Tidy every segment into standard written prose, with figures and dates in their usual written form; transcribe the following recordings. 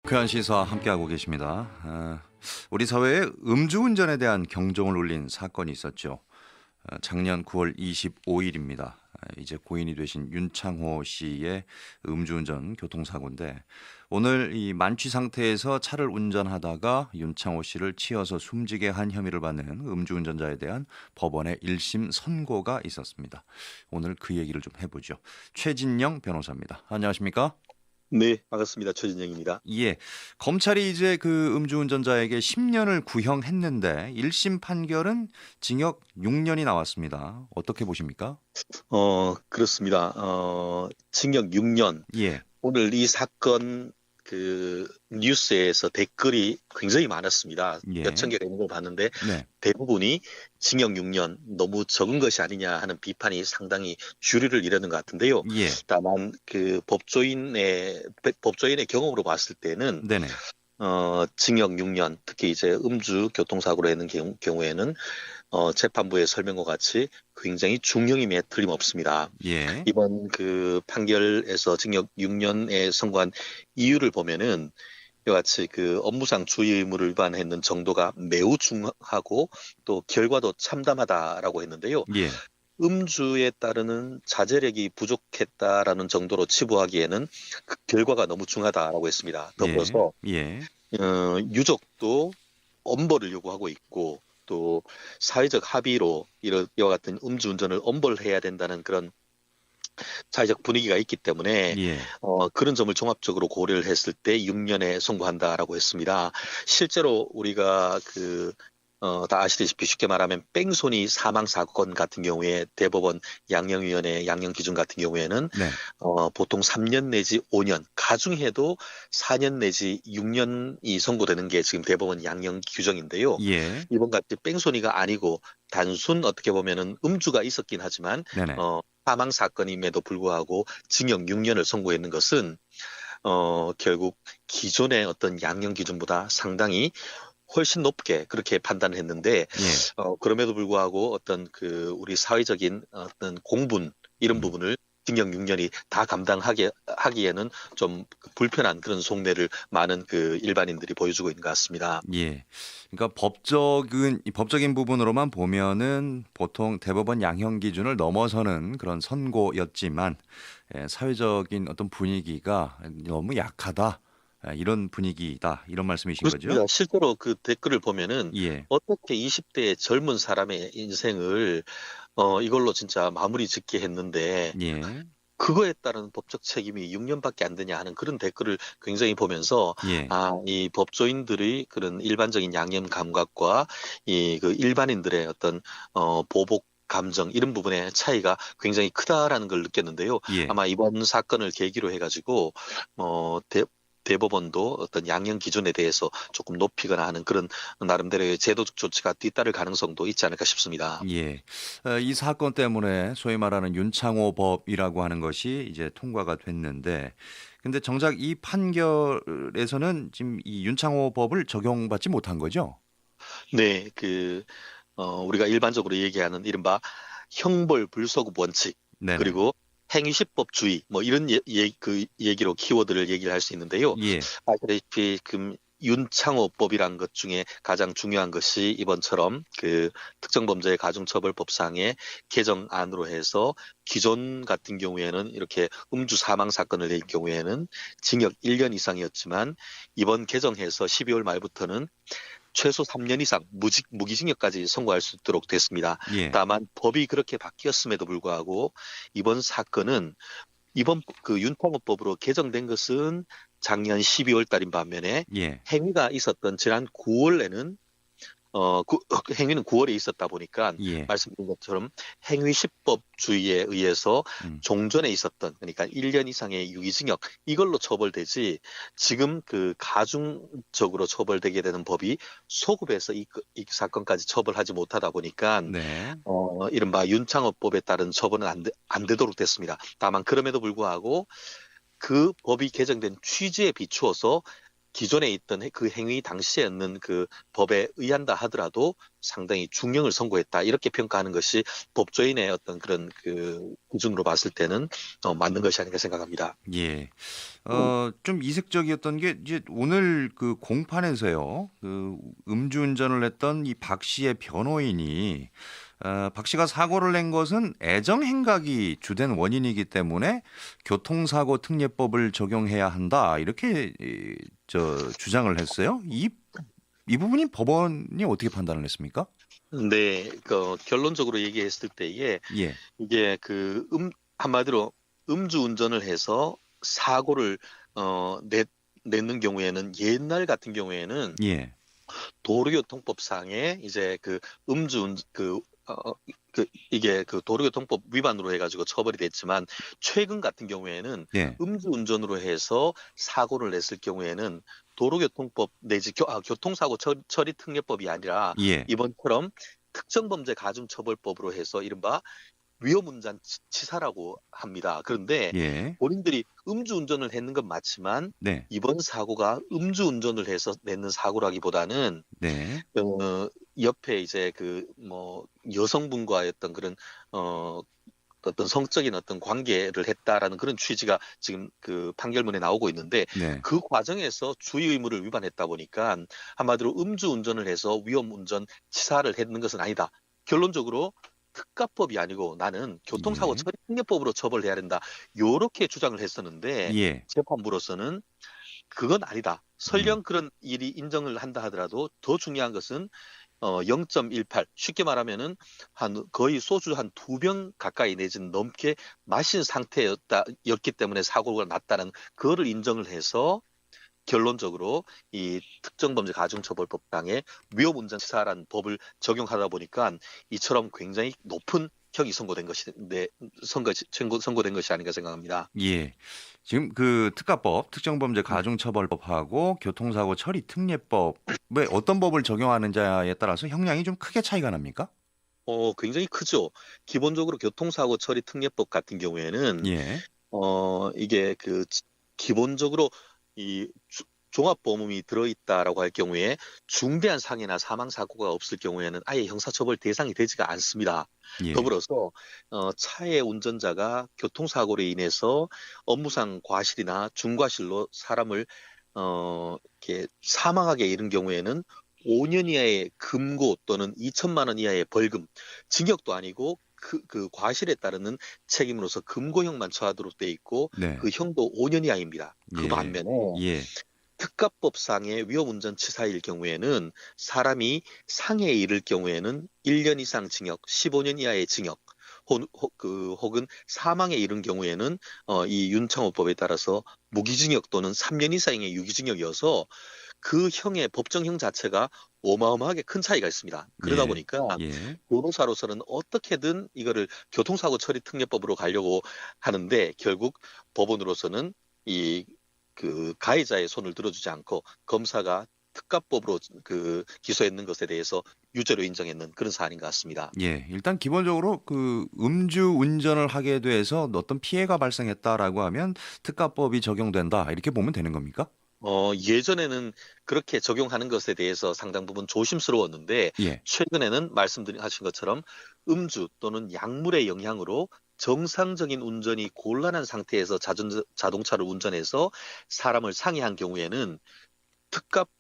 유쾌한 시사 함께하고 계십니다. 우리 사회에 음주운전에 대한 경종을 울린 사건이 있었죠. 작년 9월 25일입니다. 이제 고인이 되신 윤창호 씨의 음주운전 교통사고인데 오늘 이 만취 상태에서 차를 운전하다가 윤창호 씨를 치어서 숨지게 한 혐의를 받는 음주운전자에 대한 법원의 1심 선고가 있었습니다. 오늘 그 얘기를 좀 해보죠. 최진영 변호사입니다. 안녕하십니까? 네, 반갑습니다. 최진영입니다. 예. 검찰이 이제 그 음주운전자에게 10년을 구형했는데 1심 판결은 징역 6년이 나왔습니다. 어떻게 보십니까? 그렇습니다. 징역 6년. 예. 오늘 이 사건 뉴스에서 댓글이 굉장히 많았습니다. 몇 예. 천 개가 있는 걸 봤는데 네. 대부분이 징역 6년 너무 적은 것이 아니냐 하는 비판이 상당히 주류를 이루는 것 같은데요. 예. 다만 그 법조인의 경험으로 봤을 때는 네네. 징역 6년, 특히 이제 음주 교통사고로 하는 경우에는 재판부의 설명과 같이 굉장히 중형임에 틀림없습니다. 예. 이번 그 판결에서 징역 6년에 선고한 이유를 보면은 이와 같이 그 업무상 주의 의무를 위반했는 정도가 매우 중하고 또 결과도 참담하다라고 했는데요. 예. 음주에 따르는 자제력이 부족했다라는 정도로 치부하기에는 그 결과가 너무 중하다라고 했습니다. 예. 더불어서 예. 유족도 엄벌을 요구하고 있고 또 사회적 합의로 이와 같은 음주운전을 엄벌해야 된다는 그런 사회적 분위기가 있기 때문에 예. 그런 점을 종합적으로 고려를 했을 때 6년에 선고한다라고 했습니다. 실제로 우리가 다 아시다시피 쉽게 말하면 뺑소니 사망 사건 같은 경우에 대법원 양형위원회 양형 기준 같은 경우에는 네. 보통 3년 내지 5년, 가중해도 4년 내지 6년이 선고되는 게 지금 대법원 양형 규정인데요. 예. 이번 같이 뺑소니가 아니고 단순 어떻게 보면은 음주가 있었긴 하지만 네네. 사망 사건임에도 불구하고 징역 6년을 선고했는 것은 결국 기존의 어떤 양형 기준보다 상당히 훨씬 높게 그렇게 판단을 했는데 예. 그럼에도 불구하고 어떤 우리 사회적인 어떤 공분 이런 음. 부분을 징역 6년이 다 하기에는 좀 불편한 그런 속내를 많은 그 일반인들이 보여주고 있는 것 같습니다. 예. 그러니까 이 법적인 부분으로만 보면은 보통 대법원 양형 기준을 넘어서는 그런 선고였지만 사회적인 어떤 분위기가 너무 약하다. 이런 분위기다. 이런 말씀이신 거죠? 그렇습니다. 실제로 그 댓글을 보면은 예. 어떻게 20대 젊은 사람의 인생을 이걸로 진짜 마무리 짓게 했는데 예. 그거에 따른 법적 책임이 6년밖에 안 되냐 하는 그런 댓글을 굉장히 보면서 예. 이 법조인들의 그런 일반적인 양형 감각과 이 그 일반인들의 어떤 보복 감정 이런 부분의 차이가 굉장히 크다라는 걸 느꼈는데요. 예. 아마 이번 사건을 계기로 해가지고 대법원도 어떤 양형 기준에 대해서 조금 높이거나 하는 그런 나름대로의 제도적 조치가 뒤따를 가능성도 있지 않을까 싶습니다. 예. 이 사건 때문에 소위 말하는 윤창호 법이라고 하는 것이 이제 통과가 됐는데 근데 정작 이 판결에서는 지금 이 윤창호 법을 적용받지 못한 거죠? 네, 우리가 일반적으로 얘기하는 이른바 형벌 불소급 원칙 네네. 그리고 행위시법주의 뭐 이런 그 얘기로 키워드를 얘기를 할 수 있는데요. 예. 아시다시피 윤창호법이란 것 중에 가장 중요한 것이 이번처럼 그 특정범죄 가중처벌법상의 개정안으로 해서 기존 같은 경우에는 이렇게 음주 사망 사건을 낸 경우에는 징역 1년 이상이었지만 이번 개정해서 12월 말부터는 최소 3년 이상 무기징역까지 선고할 수 있도록 됐습니다. 예. 다만 법이 그렇게 바뀌었음에도 불구하고 이번 사건은 이번 그 윤통호법으로 개정된 것은 작년 12월 달인 반면에 예. 행위가 있었던 지난 9월에는 행위는 9월에 있었다 보니까 예. 말씀드린 것처럼 행위시법주의에 의해서 음. 종전에 있었던 그러니까 1년 이상의 유기징역 이걸로 처벌되지 지금 그 가중적으로 처벌되게 되는 법이 소급해서 이 사건까지 처벌하지 못하다 보니까 네. 이른바 윤창호법에 따른 처벌은 안 되도록 됐습니다. 다만 그럼에도 불구하고 그 법이 개정된 취지에 비추어서 기존에 있던 그 행위 당시에는 그 법에 의한다 하더라도 상당히 중형을 선고했다 이렇게 평가하는 것이 법조인의 어떤 그런 그 기준으로 봤을 때는 맞는 것이 아닌가 생각합니다. 예. 좀 이색적이었던 게 이제 오늘 그 공판에서요. 그 음주운전을 했던 이 박 씨의 변호인이 박 씨가 사고를 낸 것은 애정 행각이 주된 원인이기 때문에 교통사고 특례법을 적용해야 한다. 이렇게 주장을 했어요. 이 부분이 법원이 어떻게 판단을 했습니까? 네, 그 결론적으로 얘기했을 때에 예. 이게 그 한마디로 음주운전을 해서 사고를 냈는 경우에는 옛날 같은 경우에는 예. 도로교통법상에 이제 그 음주운 이게 그 도로교통법 위반으로 해가지고 처벌이 됐지만 최근 같은 경우에는 예. 음주운전으로 해서 사고를 냈을 경우에는 도로교통법 내지 교통사고 처리 특례법이 아니라 예. 이번처럼 특정범죄 가중처벌법으로 해서 이른바 위험운전 치사라고 합니다. 그런데 예. 본인들이 음주운전을 했는 건 맞지만 네. 이번 사고가 음주운전을 해서 냈는 사고라기보다는 네. 옆에 이제 그 뭐 여성분과의 어떤 그런 어떤 성적인 어떤 관계를 했다라는 그런 취지가 지금 그 판결문에 나오고 있는데 네. 그 과정에서 주의 의무를 위반했다 보니까 한마디로 음주운전을 해서 위험운전 치사를 했는 것은 아니다. 결론적으로 특가법이 아니고 나는 교통사고 예. 처리 특례법으로 처벌해야 된다. 요렇게 주장을 했었는데 예. 재판부로서는 그건 아니다. 음. 설령 그런 일이 인정을 한다 하더라도 더 중요한 것은 0.18 쉽게 말하면은 한 거의 소주 한 2병 가까이 내지는 넘게 마신 상태였기 때문에 사고가 났다는 그거를 인정을 해서 결론적으로 이 특정범죄 가중처벌법상에 위험운전치사라는 법을 적용하다 보니까 이처럼 굉장히 높은 형이 선고된 것이 아닌가 생각합니다. 예. 지금 그 특가법, 특정범죄 가중처벌법하고 교통사고 처리 특례법에 어떤 법을 적용하느냐에 따라서 형량이 좀 크게 차이가 납니까? 굉장히 크죠. 기본적으로 교통사고 처리 특례법 같은 경우에는 예. 이게 기본적으로 이 종합보험이 들어있다라고 할 경우에 중대한 상해나 사망 사고가 없을 경우에는 아예 형사처벌 대상이 되지가 않습니다. 예. 더불어서 차의 운전자가 교통사고로 인해서 업무상 과실이나 중과실로 사람을 이렇게 사망하게 이른 경우에는 5년 이하의 금고 또는 2천만 원 이하의 벌금, 징역도 아니고 그 과실에 따르는 책임으로서 금고형만 처하도록 돼 있고 네. 그 형도 5년 이하입니다. 그 예. 반면에 예. 특가법상의 위험운전 치사일 경우에는 사람이 상해에 이를 경우에는 1년 이상 징역, 15년 이하의 징역, 혹은 사망에 이른 경우에는 이 윤창호법에 따라서 무기징역 또는 3년 이상의 유기징역이어서 그 형의 법정형 자체가 어마어마하게 큰 차이가 있습니다. 그러다 예. 보니까 예. 변호사로서는 어떻게든 이거를 교통사고 처리 특례법으로 가려고 하는데 결국 법원으로서는 그 가해자의 손을 들어주지 않고 검사가 특가법으로 그 기소했는 것에 대해서 유죄로 인정했는 그런 사안인 것 같습니다. 예. 일단 기본적으로 그 음주 운전을 하게 돼서 어떤 피해가 발생했다라고 하면 특가법이 적용된다. 이렇게 보면 되는 겁니까? 예전에는 그렇게 적용하는 것에 대해서 상당 부분 조심스러웠는데 예. 최근에는 말씀하신 것처럼 음주 또는 약물의 영향으로 정상적인 운전이 곤란한 상태에서 자동차를 운전해서 사람을 상해한 경우에는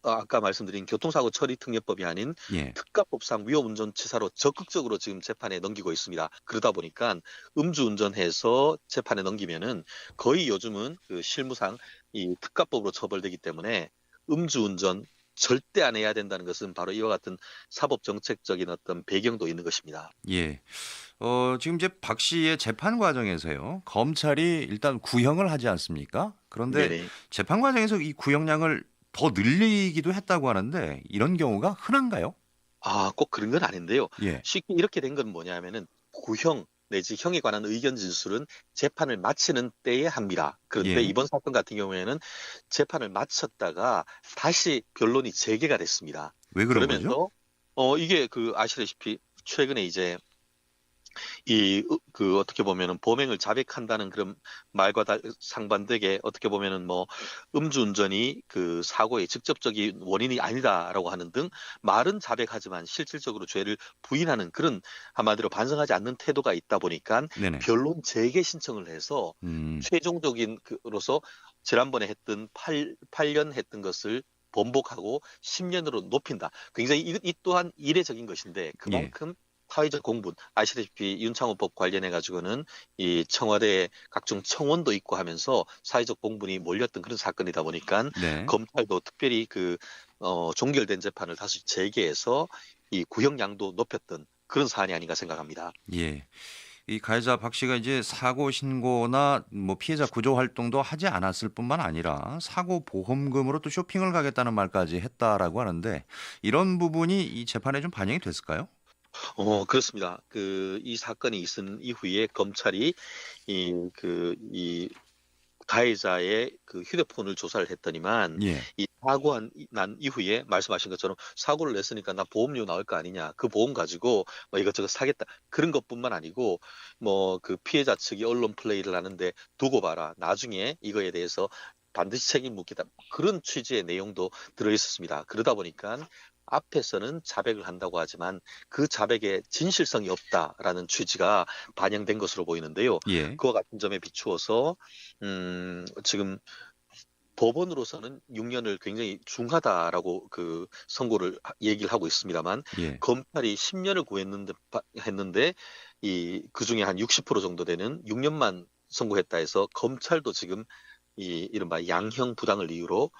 아까 말씀드린 교통사고 처리 특례법이 아닌 예. 특가법상 위험운전치사로 적극적으로 지금 재판에 넘기고 있습니다. 그러다 보니까 음주운전해서 재판에 넘기면은 거의 요즘은 그 실무상 이 특가법으로 처벌되기 때문에 음주운전 절대 안 해야 된다는 것은 바로 이와 같은 사법 정책적인 어떤 배경도 있는 것입니다. 예. 지금 이제 박 씨의 재판 과정에서요. 검찰이 일단 구형을 하지 않습니까? 그런데 네네. 재판 과정에서 이 구형량을 더 늘리기도 했다고 하는데 이런 경우가 흔한가요? 꼭 그런 건 아닌데요. 예. 쉽게 이렇게 된 건 뭐냐면은 구형 내지 형에 관한 의견 진술은 재판을 마치는 때에 합니다. 그런데 예. 이번 사건 같은 경우에는 재판을 마쳤다가 다시 변론이 재개가 됐습니다. 왜 그런 거죠? 그러면서 이게 아시다시피 최근에 이제 그 어떻게 보면은 범행을 자백한다는 그런 말과 상반되게 어떻게 보면은 뭐 음주운전이 그 사고의 직접적인 원인이 아니다라고 하는 등 말은 자백하지만 실질적으로 죄를 부인하는 그런 한마디로 반성하지 않는 태도가 있다 보니까 네네. 변론 재개 신청을 해서 음. 최종적인 그로서 지난번에 했던 8년 했던 것을 번복하고 10년으로 높인다. 굉장히 이 또한 이례적인 것인데 예. 그만큼 사회적 공분, 아시다시피 윤창호법 관련해 가지고는 이 청와대에 각종 청원도 있고 하면서 사회적 공분이 몰렸던 그런 사건이다 보니까 네. 검찰도 특별히 종결된 재판을 다시 재개해서 이 구형량도 높였던 그런 사안이 아닌가 생각합니다. 예. 이 가해자 박 씨가 이제 사고 신고나 뭐 피해자 구조 활동도 하지 않았을 뿐만 아니라 사고 보험금으로 또 쇼핑을 가겠다는 말까지 했다라고 하는데 이런 부분이 이 재판에 좀 반영이 됐을까요? 그렇습니다. 이 사건이 있은 이후에 검찰이 이 가해자의 그 휴대폰을 조사를 했더니만 예. 이 난 이후에 말씀하신 것처럼 사고를 냈으니까 나 보험료 나올 거 아니냐. 그 보험 가지고 뭐 이것저것 사겠다. 그런 것뿐만 아니고 뭐 그 피해자 측이 언론 플레이를 하는데 두고 봐라. 나중에 이거에 대해서 반드시 책임 묻겠다. 그런 취지의 내용도 들어 있었습니다. 그러다 보니까 앞에서는 자백을 한다고 하지만 그 자백에 진실성이 없다라는 취지가 반영된 것으로 보이는데요. 예. 그와 같은 점에 비추어서 지금 법원으로서는 6년을 굉장히 중하다라고 선고를 얘기를 하고 있습니다만 예. 검찰이 10년을 했는데 그 중에 한 60% 정도 되는 6년만 선고했다 해서 검찰도 지금 이른바 양형 부당을 이유로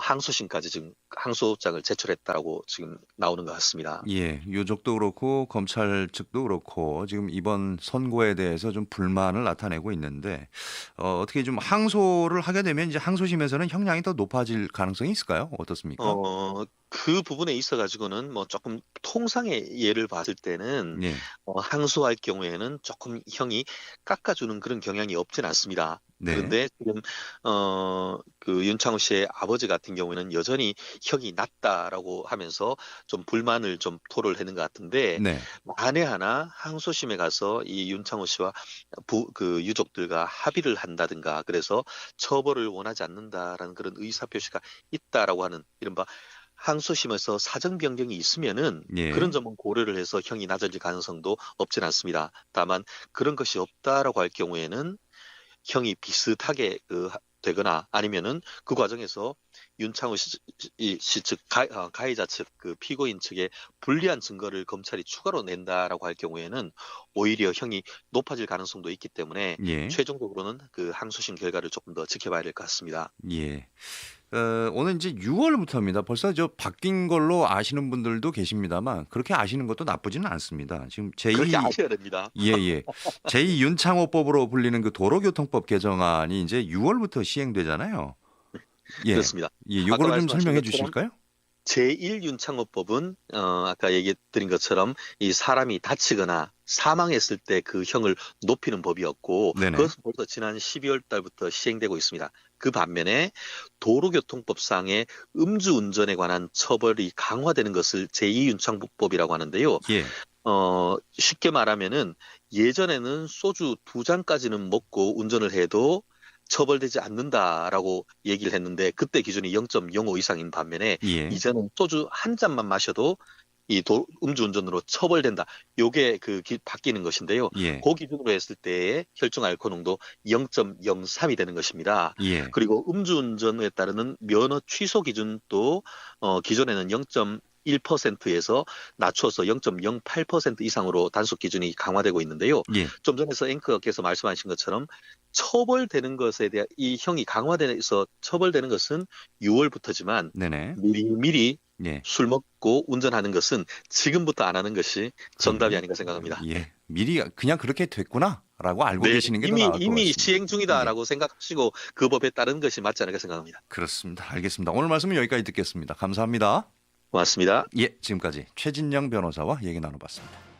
항소심까지 지금 항소장을 제출했다라고 지금 나오는 것 같습니다. 예, 유족도 그렇고 검찰 측도 그렇고 지금 이번 선고에 대해서 좀 불만을 나타내고 있는데 어떻게 좀 항소를 하게 되면 이제 항소심에서는 형량이 더 높아질 가능성이 있을까요? 어떻습니까? 그 부분에 있어 가지고는 뭐 조금 통상의 예를 봤을 때는 예, 항소할 경우에는 조금 형이 깎아주는 그런 경향이 없진 않습니다. 네, 그런데 지금 윤창호 씨의 아버지 같은 경우에는 여전히 형이 낮다라고 하면서 좀 불만을 좀 토로를 하는 것 같은데 네, 만에 하나 항소심에 가서 이 윤창호 씨와 유족들과 합의를 한다든가 그래서 처벌을 원하지 않는다라는 그런 의사 표시가 있다라고 하는 이른바 항소심에서 사정 변경이 있으면은 그런 예, 점은 고려를 해서 형이 낮아질 가능성도 없진 않습니다. 다만 그런 것이 없다라고 할 경우에는 형이 비슷하게 되거나 아니면은 그 과정에서 윤창호 씨측 가해자 측 피고인 측에 불리한 증거를 검찰이 추가로 낸다라고 할 경우에는 오히려 형이 높아질 가능성도 있기 때문에 예, 최종적으로는 그 항소심 결과를 조금 더 지켜봐야 될 것 같습니다. 예. 오늘 이제 6월부터입니다. 벌써 저 바뀐 걸로 아시는 분들도 계십니다만 그렇게 아시는 것도 나쁘지는 않습니다. 지금 그렇게 제2 아셔야 됩니다. 예. 제2 윤창호법으로 불리는 그 도로교통법 개정안이 이제 6월부터 시행되잖아요. 예. 그렇습니다. 예, 아까 요거를 좀 말씀하신 설명해 것처럼 주실까요? 제1윤창호법은 아까 얘기 드린 것처럼 이 사람이 다치거나 사망했을 때 그 형을 높이는 법이었고 네네. 그것은 벌써 지난 12월 달부터 시행되고 있습니다. 그 반면에 도로교통법상의 음주운전에 관한 처벌이 강화되는 것을 제2윤창호법이라고 하는데요. 예. 쉽게 말하면은 예전에는 소주 2잔까지는 먹고 운전을 해도 처벌되지 않는다라고 얘기를 했는데 그때 기준이 0.05 이상인 반면에 예. 이제는 소주 한 잔만 마셔도 음주운전으로 처벌된다. 요게 바뀌는 것인데요. 예. 그 기준으로 했을 때의 혈중 알코올 농도 0.03이 되는 것입니다. 예. 그리고 음주운전에 따르는 면허 취소 기준도 기존에는 0.1%에서 낮춰서 0.08% 이상으로 단속 기준이 강화되고 있는데요. 예. 좀 전에서 앵커께서 말씀하신 것처럼 처벌되는 것에 대한 이 형이 강화돼서 처벌되는 것은 6월부터지만 네네. 미리 예. 술 먹고 운전하는 것은 지금부터 안 하는 것이 정답이 그럼요. 아닌가 생각합니다. 예. 미리 그냥 그렇게 됐구나라고 알고 네, 계시는 게 더 나을 것 이미 같습니다. 시행 예. 중이다라고 생각하시고 그 법에 따르는 것이 맞지 않을까 생각합니다. 그렇습니다. 알겠습니다. 오늘 말씀은 여기까지 듣겠습니다. 감사합니다. 고맙습니다. 예. 지금까지 최진영 변호사와 얘기 나눠봤습니다.